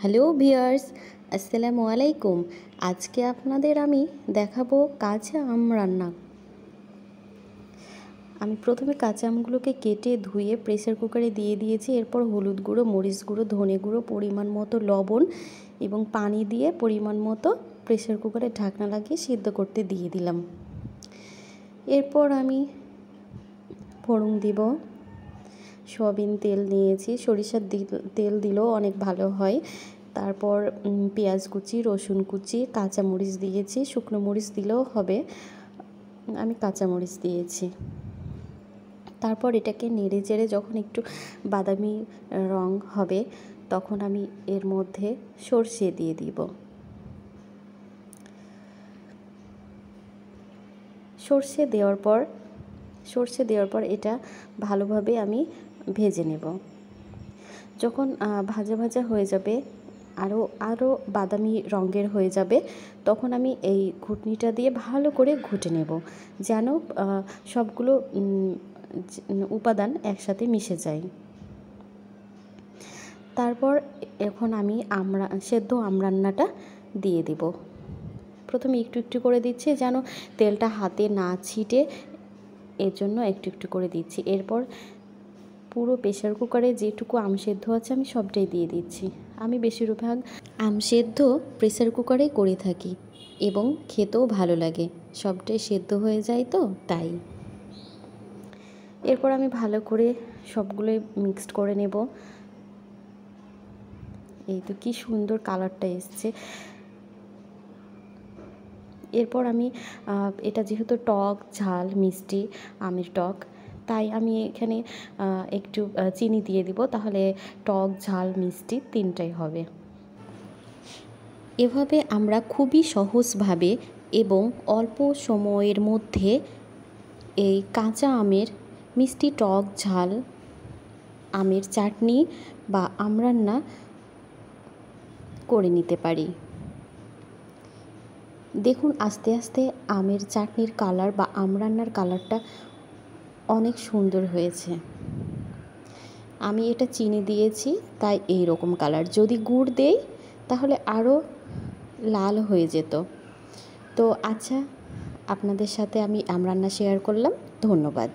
Hello viewers, আসসালামু আলাইকুম। আজকে আপনাদের আমি দেখাবো কাঁচা আম রান্না। আমি প্রথমে কাঁচা আমগুলোকে কেটে ধুয়ে প্রেসার কুকারে দিয়ে দিয়েছি। এরপর হলুদ গুঁড়ো, মরিচ গুঁড়ো, ধনে গুঁড়ো, পরিমাণ মতো লবণ এবং পানি দিয়ে পরিমাণ মতো প্রেসার কুকারে ঢাকনা লাগিয়ে সিদ্ধ করতে দিয়ে দিলাম। এরপর আমি ফোড়ন দিব। সয়াবিন তেল নিয়েছি, সরিষার তেল দিলেও অনেক ভালো হয়। তারপর পেঁয়াজ কুচি, রসুন কুচি, কাঁচামরিচ দিয়েছি, শুকনো মরিচ দিলেও হবে, আমি কাঁচামরিচ দিয়েছি। তারপর এটাকে নেড়ে চেড়ে যখন একটু বাদামি রং হবে তখন আমি এর মধ্যে সর্ষে দিয়ে দিব। সর্ষে দেওয়ার পর এটা ভালোভাবে আমি ভেজে নেব। যখন ভাজা ভাজা হয়ে যাবে, আরও বাদামি রঙের হয়ে যাবে, তখন আমি এই ঘুটনিটা দিয়ে ভালো করে ঘুটে নেব, যেন সবগুলো উপাদান একসাথে মিশে যায়। তারপর এখন আমি সেদ্ধ আম রান্নাটা দিয়ে দেব। প্রথমে একটু একটু করে দিচ্ছি যেন তেলটা হাতে না ছিটে, এর জন্য একটু একটু করে দিচ্ছি। এরপর পুরো প্রেসার কুকারে যেটুকু আম সেদ্ধ আছে আমি সবটাই দিয়ে দিচ্ছি। আমি বেশিরভাগ আম সেদ্ধ প্রেসার কুকারেই করে থাকি এবং খেতেও ভালো লাগে, সবটাই সেদ্ধ হয়ে যায় তো তাই। এরপর আমি ভালো করে সবগুলোই মিক্সড করে নেব। এই তো কি সুন্দর কালারটা এসছে। এরপর আমি এটা যেহেতু টক ঝাল মিষ্টি আমের টক, তাই আমি এখানে একটু চিনি দিয়ে দিব, তাহলে টক ঝাল মিষ্টি তিনটাই হবে। এভাবে আমরা খুবই সহজভাবে এবং অল্প সময়ের মধ্যে এই কাঁচা আমের মিষ্টি টক ঝাল আমের চাটনি বা আম রান্না করে নিতে পারি। দেখুন আস্তে আস্তে আমের চাটনির কালার বা আম রান্নার কালারটা অনেক সুন্দর হয়েছে। আমি এটা চিনি দিয়েছি তাই এই রকম কালার, যদি গুড় দেই তাহলে আরও লাল হয়ে যেত। তো আচ্ছা, আপনাদের সাথে আমি আম রান্না শেয়ার করলাম। ধন্যবাদ।